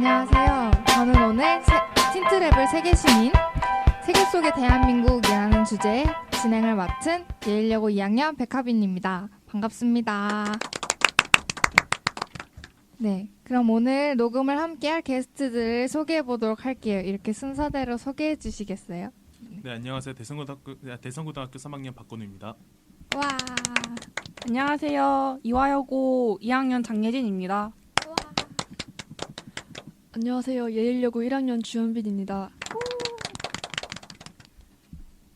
안녕하세요. 저는 오늘 틴트랩을 세계 시민, 세계 속의 대한민국이라는 주제의 진행을 맡은 예일여고 2학년 백하빈입니다. 반갑습니다. 네, 그럼 오늘 녹음을 함께할 게스트들을 소개해 보도록 할게요. 이렇게 순서대로 소개해 주시겠어요? 네, 안녕하세요. 대성고등학교 3학년 박건우입니다. 와, 안녕하세요. 이화여고 2학년 장예진입니다. 안녕하세요. 예일여고 1학년 주현빈입니다.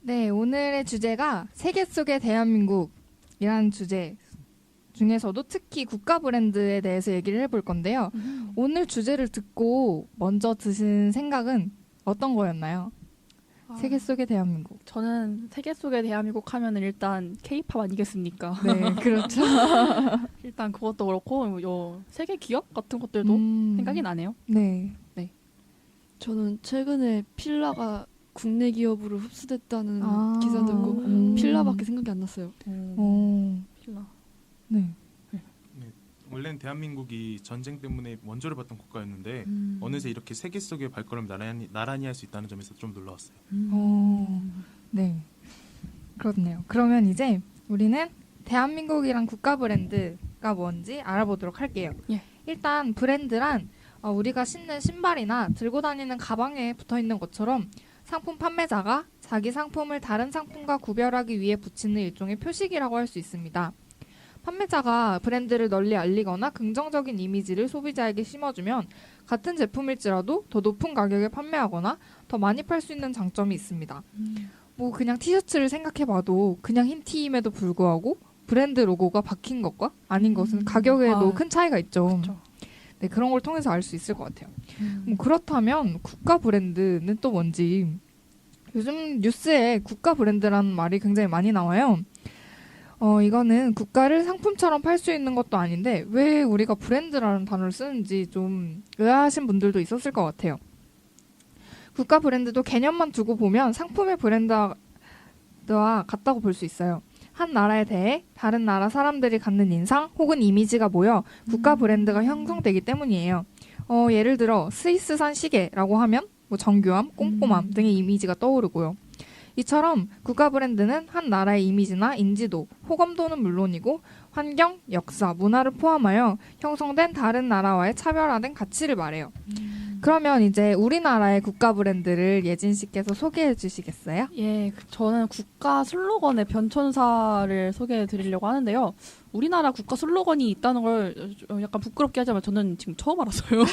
네, 오늘의 주제가 세계 속의 대한민국이라는 주제 중에서도 특히 국가 브랜드에 대해서 얘기를 해볼 건데요. 오늘 주제를 듣고 먼저 드신 생각은 어떤 거였나요? 세계 속의 대한민국. 저는 세계 속의 대한민국 하면은 일단 K-팝 아니겠습니까? 네, 그렇죠. 일단 그것도 그렇고 세계 기업 같은 것들도 생각이 나네요. 네. 저는 최근에 필라가 국내 기업으로 흡수됐다는 기사 듣고 필라밖에 생각이 안 났어요. 필라. 네. 원래는 대한민국이 전쟁 때문에 원조를 받던 국가였는데 어느새 이렇게 세계 속의 발걸음을 나란히 할 수 있다는 점에서 좀 놀라웠어요. 네. 그렇네요. 그러면 이제 우리는 대한민국이란 국가 브랜드가 뭔지 알아보도록 할게요. 예. 일단 브랜드란 우리가 신는 신발이나 들고 다니는 가방에 붙어 있는 것처럼 상품 판매자가 자기 상품을 다른 상품과 구별하기 위해 붙이는 일종의 표식이라고 할 수 있습니다. 판매자가 브랜드를 널리 알리거나 긍정적인 이미지를 소비자에게 심어주면 같은 제품일지라도 더 높은 가격에 판매하거나 더 많이 팔 수 있는 장점이 있습니다. 뭐 그냥 티셔츠를 생각해봐도 그냥 흰 티임에도 불구하고 브랜드 로고가 박힌 것과 아닌 것은 가격에도 큰 차이가 있죠. 그쵸. 네, 그런 걸 통해서 알 수 있을 것 같아요. 그렇다면 국가 브랜드는 또 뭔지, 요즘 뉴스에 국가 브랜드라는 말이 굉장히 많이 나와요. 이거는 국가를 상품처럼 팔 수 있는 것도 아닌데 왜 우리가 브랜드라는 단어를 쓰는지 좀 의아하신 분들도 있었을 것 같아요. 국가 브랜드도 개념만 두고 보면 상품의 브랜드와 같다고 볼 수 있어요. 한 나라에 대해 다른 나라 사람들이 갖는 인상 혹은 이미지가 모여 국가 브랜드가 형성되기 때문이에요. 예를 들어 스위스산 시계라고 하면 뭐 정교함, 꼼꼼함 등의 이미지가 떠오르고요. 이처럼 국가 브랜드는 한 나라의 이미지나 인지도, 호감도는 물론이고 환경, 역사, 문화를 포함하여 형성된 다른 나라와의 차별화된 가치를 말해요. 그러면 이제 우리나라의 국가 브랜드를 예진 씨께서 소개해 주시겠어요? 예, 저는 국가 슬로건의 변천사를 소개해 드리려고 하는데요. 우리나라 국가 슬로건이 있다는 걸 약간 부끄럽게 하자면 저는 지금 처음 알았어요.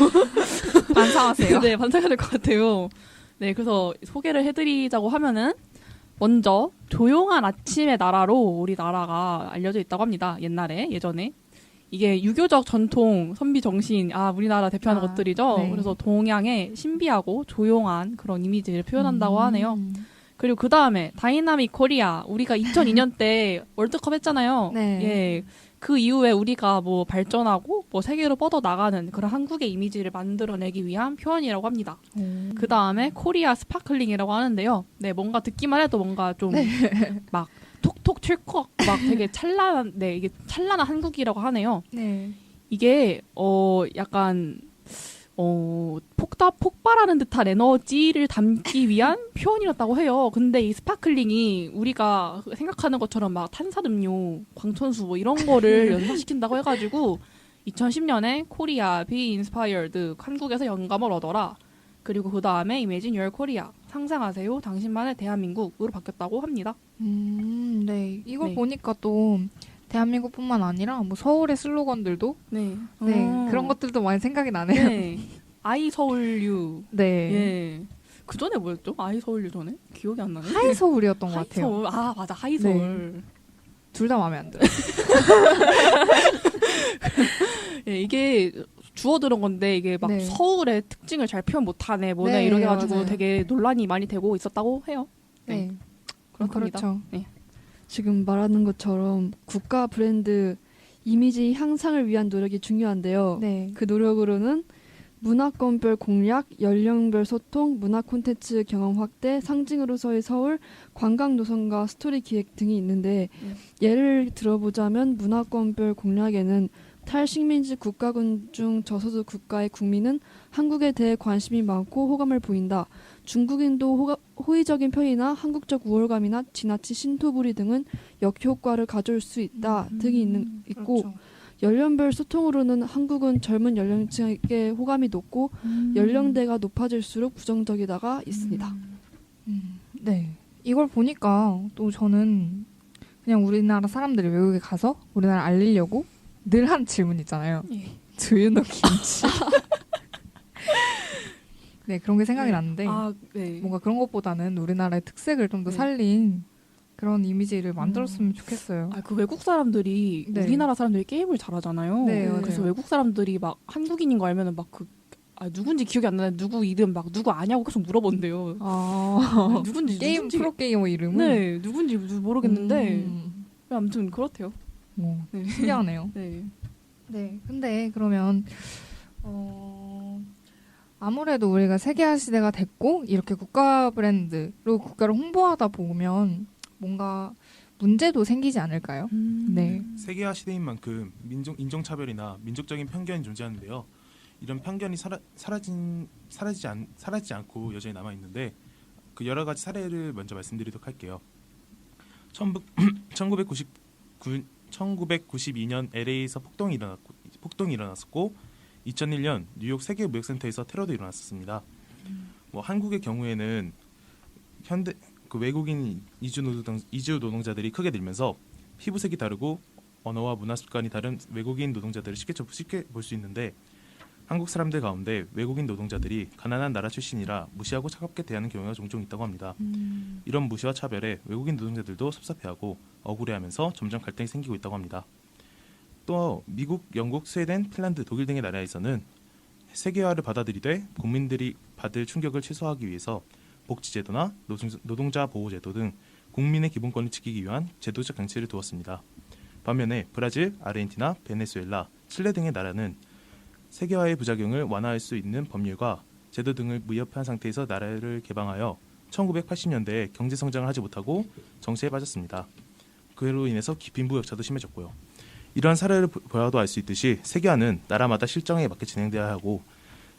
반성하세요. 네, 반성해야 될 것 같아요. 네, 그래서 소개를 해드리자고 하면은 먼저 조용한 아침의 나라로 우리나라가 알려져 있다고 합니다. 예전에. 이게 유교적 전통, 선비 정신, 우리나라 대표하는 것들이죠. 네. 그래서 동양의 신비하고 조용한 그런 이미지를 표현한다고 하네요. 그리고 그 다음에 다이나믹 코리아. 우리가 2002년 때 월드컵 했잖아요. 네. 예. 그 이후에 우리가 뭐 발전하고 뭐 세계로 뻗어 나가는 그런 한국의 이미지를 만들어내기 위한 표현이라고 합니다. 그 다음에 코리아 스파클링이라고 하는데요. 네, 뭔가 듣기만 해도 뭔가 좀 막 톡톡 튈컥 막 되게 찬란한, 네, 이게 찬란한 한국이라고 하네요. 네. 이게 약간 폭발하는 듯한 에너지를 담기 위한 표현이었다고 해요. 근데 이 스파클링이 우리가 생각하는 것처럼 막 탄산음료, 광천수 뭐 이런 거를 연상시킨다고 해가지고 2010년에 코리아 Be Inspired 한국에서 영감을 얻어라. 그리고 그 다음에 Imagine Your Korea 상상하세요 당신만의 대한민국으로 바뀌었다고 합니다. 네. 이거 네. 보니까 또 대한민국뿐만 아니라 뭐 서울의 슬로건들도 네, 그런 것들도 많이 생각이 나네요. 네. 아이 서울유. 네. 예. 그 전에 뭐였죠? 아이 서울유 전에? 기억이 안 나네. 하이 서울이었던 것 하이 같아요. 서울. 맞아. 하이 서울. 둘 다 마음에 안 들어요. 예, 이게 주워 들은 건데 이게 막 네. 서울의 특징을 잘 표현 못하네 뭐네 네, 이렇게 해가지고 맞아요. 되게 논란이 많이 되고 있었다고 해요. 네. 그렇답니다. 그렇죠. 지금 말하는 것처럼 국가 브랜드 이미지 향상을 위한 노력이 중요한데요. 네. 그 노력으로는 문화권별 공략, 연령별 소통, 문화 콘텐츠 경험 확대, 상징으로서의 서울, 관광 노선과 스토리 기획 등이 있는데 예를 들어보자면 문화권별 공략에는 탈식민지 국가군 중 저소득 국가의 국민은 한국에 대해 관심이 많고 호감을 보인다. 중국인도 호의적인 편이나 한국적 우월감이나 지나치 신토부리 등은 역효과를 가져올 수 있다 등이 있고 그렇죠. 연령별 소통으로는 한국은 젊은 연령층에게 호감이 높고 연령대가 높아질수록 부정적이다가 있습니다. 네. 이걸 보니까 또 저는 그냥 우리나라 사람들이 외국에 가서 우리나라 알리려고 늘 하는 질문 있잖아요. 예. Do you know 김치? 네, 그런 게 생각이 났는데 네. 뭔가 그런 것보다는 우리나라의 특색을 좀 더 네. 살린 그런 이미지를 만들었으면 좋겠어요. 그 외국 사람들이 네. 우리나라 사람들이 게임을 잘하잖아요. 네, 그래서 맞아요. 외국 사람들이 막 한국인인 거 알면은 막 누군지 기억이 안 나는데 누구 이름 막 누구 아냐고 계속 물어본대요. 누군지 게임 프로게이머 이름은 네, 누군지 모르겠는데 음, 아무튼 그렇대요. 네, 신기하네요. 네. 네, 근데 그러면 아무래도 우리가 세계화 시대가 됐고 이렇게 국가 브랜드로 국가를 홍보하다 보면 뭔가 문제도 생기지 않을까요? 네. 세계화 시대인 만큼 인종차별이나 민족적인 편견이 존재하는데요. 이런 편견이 사라지지 않고 여전히 남아 있는데 그 여러 가지 사례를 먼저 말씀드리도록 할게요. 1992년 LA에서 폭동이 일어났었고 2001년 뉴욕 세계무역센터에서 테러도 일어났었습니다. 한국의 경우에는 외국인 이주 노동자들이 크게 늘면서 피부색이 다르고 언어와 문화 습관이 다른 외국인 노동자들을 쉽게 볼 수 있는데 한국 사람들 가운데 외국인 노동자들이 가난한 나라 출신이라 무시하고 차갑게 대하는 경우가 종종 있다고 합니다. 이런 무시와 차별에 외국인 노동자들도 섭섭해하고 억울해하면서 점점 갈등이 생기고 있다고 합니다. 또 미국, 영국, 스웨덴, 핀란드, 독일 등의 나라에서는 세계화를 받아들이되 국민들이 받을 충격을 최소화하기 위해서 복지제도나 노동자 보호제도 등 국민의 기본권을 지키기 위한 제도적 장치를 두었습니다. 반면에 브라질, 아르헨티나, 베네수엘라, 칠레 등의 나라는 세계화의 부작용을 완화할 수 있는 법률과 제도 등을 무협한 상태에서 나라를 개방하여 1980년대에 경제 성장을 하지 못하고 정체에 빠졌습니다. 그로 인해서 빈부격차도 심해졌고요. 이러한 사례를 보아도 알 수 있듯이 세계화는 나라마다 실정에 맞게 진행되어야 하고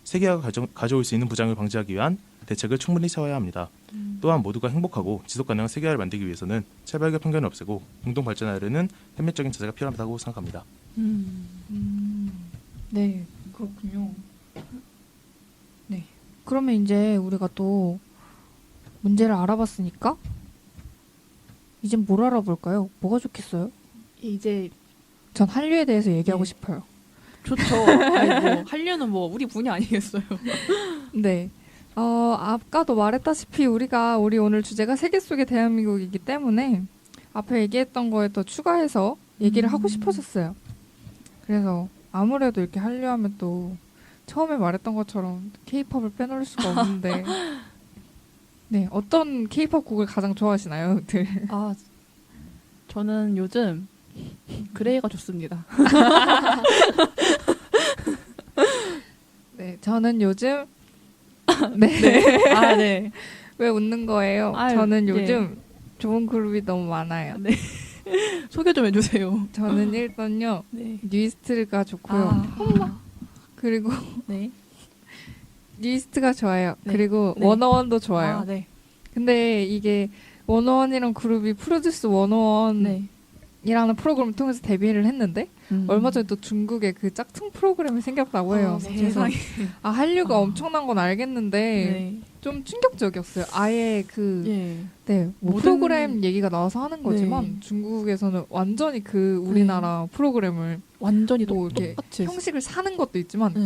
세계화가 가져올 수 있는 부작용을 방지하기 위한 대책을 충분히 세워야 합니다. 또한 모두가 행복하고 지속가능한 세계화를 만들기 위해서는 차별과 편견을 없애고 공동 발전하려는 협력적인 자세가 필요하다고 생각합니다. 네, 그렇군요. 네. 그러면 이제 우리가 또 문제를 알아봤으니까 이제 뭘 알아볼까요? 뭐가 좋겠어요? 이제 전 한류에 대해서 얘기하고 네. 싶어요. 좋죠. 아니, 한류는 우리 분야 아니겠어요. 네. 아까도 말했다시피 우리 오늘 주제가 세계 속의 대한민국이기 때문에 앞에 얘기했던 거에 더 추가해서 얘기를 하고 싶어졌어요. 그래서 아무래도 이렇게 한류하면 또 처음에 말했던 것처럼 K-팝을 빼놓을 수가 없는데 네, 어떤 K-팝 곡을 가장 좋아하시나요? 네. 저는 요즘 그레이가 좋습니다. 네, 저는 요즘 네. 왜 웃는 거예요? 아유, 저는 예. 요즘 좋은 그룹이 너무 많아요. 네. 소개 좀 해주세요. 저는 일단요 네. 뉴이스트가 좋고요. 그리고 네. 뉴이스트가 좋아요. 네. 그리고 네. 워너원도 좋아요. 네. 근데 이게 워너원이랑 그룹이 프로듀스 워너원이라는 네. 프로그램을 통해서 데뷔를 했는데 얼마 전에 또 중국에 그 짝퉁 프로그램이 생겼다고 해요. 그래서 세상에. 한류가 엄청난 건 알겠는데 네. 좀 충격적이었어요. 아예 예. 뭐 모든- 프로그램 얘기가 나와서 하는 거지만 네. 중국에서는 완전히 그 우리나라 프로그램을 완전히 또 이렇게 똑같이 형식을 사는 것도 있지만 네.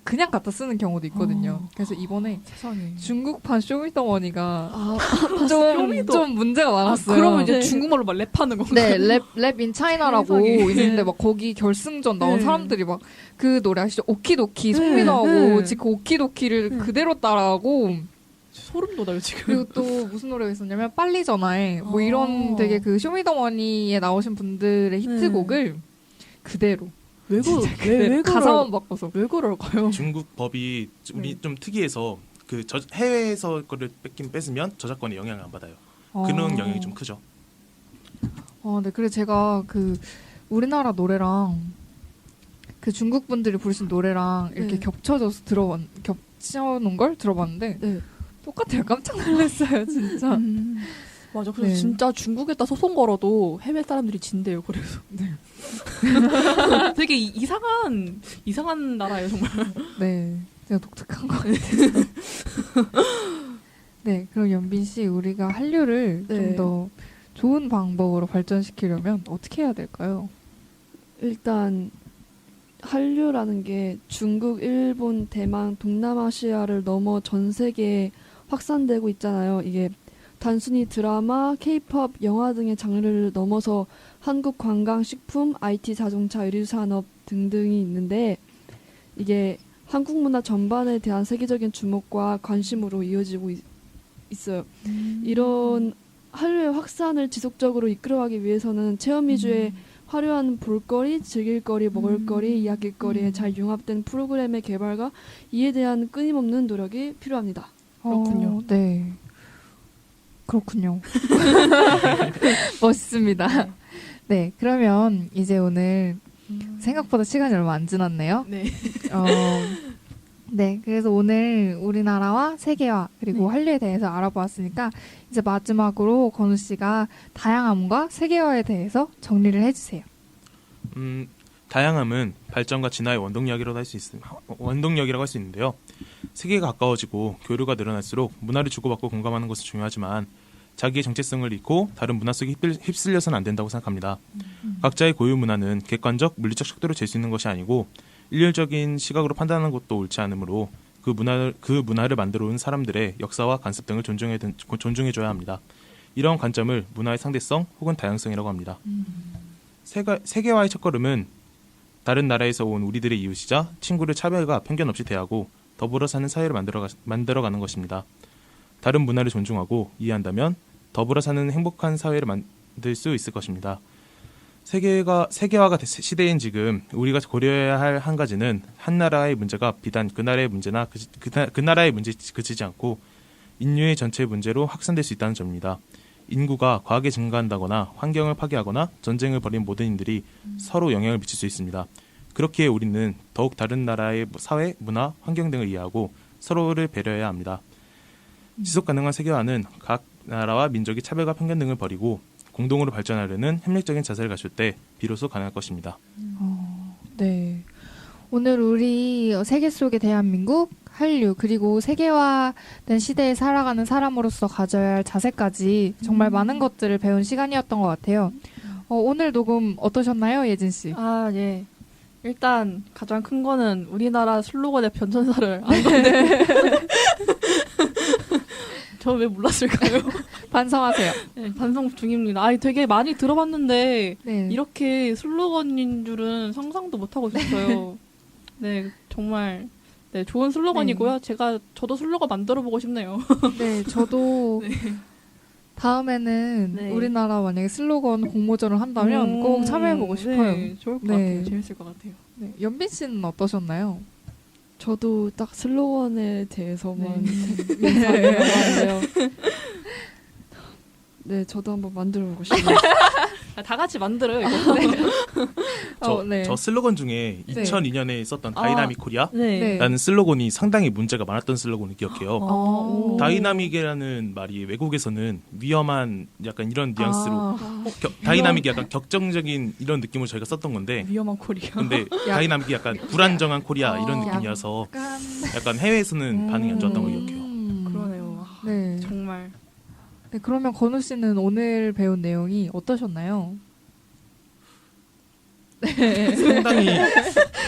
그냥 갖다 쓰는 경우도 있거든요. 그래서 이번에 세상에. 중국판 쇼미더머니가 쇼미더. 좀 문제가 많았어요. 그러면 이제 중국말로 막 랩하는 건가요? 네, 랩인 차이나라고 세상에. 있는데 막 거기 결승전 나온 네. 사람들이 막 그 노래 아시죠? 오키도키 네, 송민호하고 네. 지금 오키도키를 네. 그대로 따라하고 소름 돋아요 지금. 그리고 또 무슨 노래가 있었냐면 빨리 전화해 뭐 어. 이런 되게 그 쇼미더머니에 나오신 분들의 히트곡을 그대로 왜 가사만 바꿔서 왜 그럴까요? 중국 법이 좀 특이해서 해외에서 거를 뺏으면 저작권에 영향을 안 받아요. 그런 영향이 좀 크죠. 네. 그래서 제가 그 우리나라 노래랑 그 중국 분들이 부르신 노래랑 이렇게 네. 겹쳐져서 겹쳐놓은 걸 들어봤는데 네. 똑같아요. 깜짝 놀랐어요, 진짜. 맞아. 그래서 네. 진짜 중국에다 소송 걸어도 해외 사람들이 진대요. 그래서 네. 되게 이상한 나라예요, 정말. 네, 제가 독특한 것 같아요. 네, 그럼 연빈 씨, 우리가 한류를 네. 좀 더 좋은 방법으로 발전시키려면 어떻게 해야 될까요? 일단 한류라는 게 중국, 일본, 대만, 동남아시아를 넘어 전 세계에 확산되고 있잖아요. 이게 단순히 드라마, 케이팝, 영화 등의 장르를 넘어서 한국 관광, 식품, IT, 자동차, 의류산업 등등이 있는데 이게 한국 문화 전반에 대한 세계적인 주목과 관심으로 이어지고 있어요. 이런 한류의 확산을 지속적으로 이끌어가기 위해서는 체험 위주의 화려한 볼거리, 즐길거리, 먹을거리, 이야기거리에 잘 융합된 프로그램의 개발과 이에 대한 끊임없는 노력이 필요합니다. 그렇군요. 네. 그렇군요. 멋있습니다. 네, 그러면 이제 오늘 생각보다 시간이 얼마 안 지났네요. 네. 네, 그래서 오늘 우리나라와 세계화 그리고 한류에 대해서 알아보았으니까 이제 마지막으로 건우 씨가 다양함과 세계화에 대해서 정리를 해주세요. 다양함은 발전과 진화의 원동력이라고 할 수 있는데요. 세계가 가까워지고 교류가 늘어날수록 문화를 주고받고 공감하는 것은 중요하지만 자기의 정체성을 잃고 다른 문화 속에 휩쓸려서는 안 된다고 생각합니다. 각자의 고유 문화는 객관적, 물리적 척도로 잴 수 있는 것이 아니고 일률적인 시각으로 판단하는 것도 옳지 않으므로 그 문화를 만들어 온 사람들의 역사와 관습 등을 존중해줘야 합니다. 이런 관점을 문화의 상대성 혹은 다양성이라고 합니다. 세계화의 첫걸음은 다른 나라에서 온 우리들의 이웃이자 친구를 차별과 편견 없이 대하고 더불어 사는 사회를 만들어가는 것입니다. 다른 문화를 존중하고 이해한다면 더불어 사는 행복한 사회를 만들 수 있을 것입니다. 세계화가 시대인 지금 우리가 고려해야 할 한 가지는 한 나라의 문제가 비단 그 나라의 문제나 그 나라의 문제에 그치지 않고 인류의 전체 문제로 확산될 수 있다는 점입니다. 인구가 과하게 증가한다거나 환경을 파괴하거나 전쟁을 벌인 모든 인들이 서로 영향을 미칠 수 있습니다. 그렇기에 우리는 더욱 다른 나라의 사회, 문화, 환경 등을 이해하고 서로를 배려해야 합니다. 지속가능한 세계화는 각 나라와 민족이 차별과 편견 등을 버리고 공동으로 발전하려는 협력적인 자세를 갖출 때 비로소 가능할 것입니다. 네. 오늘 우리 세계 속의 대한민국, 한류, 그리고 세계화된 시대에 살아가는 사람으로서 가져야 할 자세까지 정말 많은 것들을 배운 시간이었던 것 같아요. 오늘 녹음 어떠셨나요, 예진 씨? 아, 예. 일단 가장 큰 거는 우리나라 슬로건의 변천사를 안 건데. 저 왜 몰랐을까요? 반성하세요. 네, 반성 중입니다. 아, 되게 많이 들어봤는데 네. 이렇게 슬로건인 줄은 상상도 못 하고 있었어요. 네, 정말 네, 좋은 슬로건이고요. 저도 슬로건 만들어 보고 싶네요. 네, 저도 네. 다음에는 네. 우리나라 만약에 슬로건 공모전을 한다면 꼭 참여해보고 싶어요. 네, 좋을 것 네. 같아요. 재밌을 것 같아요. 네, 연빈 씨는 어떠셨나요? 저도 딱 슬로건에 대해서만 네. 인사드려요. 네, 저도 한번 만들어보고 싶어요. 아, 다 같이 만들어요, 이거. 네. 저 슬로건 중에 2002년에 썼던 다이나믹 코리아 네. 라는 슬로건이 상당히 문제가 많았던 슬로건을 기억해요. 오. 다이나믹이라는 말이 외국에서는 위험한 약간 이런 뉘앙스로 아, 다이나믹이 약간 격정적인 이런 느낌으로 저희가 썼던 건데 위험한 코리아. 근데 다이나믹이 약간 불안정한 코리아 이런 느낌이어서 약간 해외에서는 반응이 안 좋았던 걸 기억해요. 그러네요. 아, 네. 정말. 네, 그러면 건우 씨는 오늘 배운 내용이 어떠셨나요? 상당히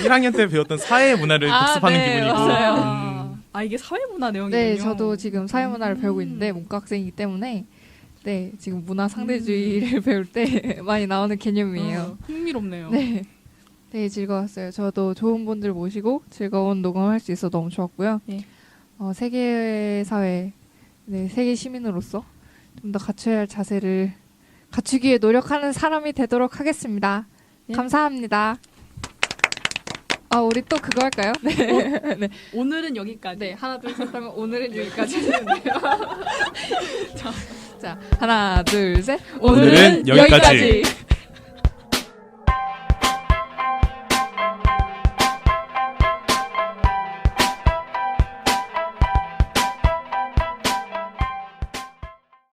1학년 때 배웠던 사회 문화를 복습하는 기분이고 맞아요. 아, 이게 사회문화 내용이군요. 네, 저도 지금 사회문화를 배우고 있는데 문과학생이기 때문에 네, 지금 문화 상대주의를 배울 때 많이 나오는 개념이에요. 흥미롭네요. 네, 되게 즐거웠어요. 저도 좋은 분들 모시고 즐거운 녹음할 수 있어 너무 좋았고요. 네. 세계 사회, 네, 세계 시민으로서 좀 더 갖춰야 할 자세를 갖추기 위해 노력하는 사람이 되도록 하겠습니다. 네. 감사합니다. 우리 또 그거 할까요? 네. 네. 오늘은 여기까지. 네, 하나, 둘, 셋 하면 오늘은 여기까지 해주는데요. 자, 하나, 둘, 셋. 오늘은 여기까지.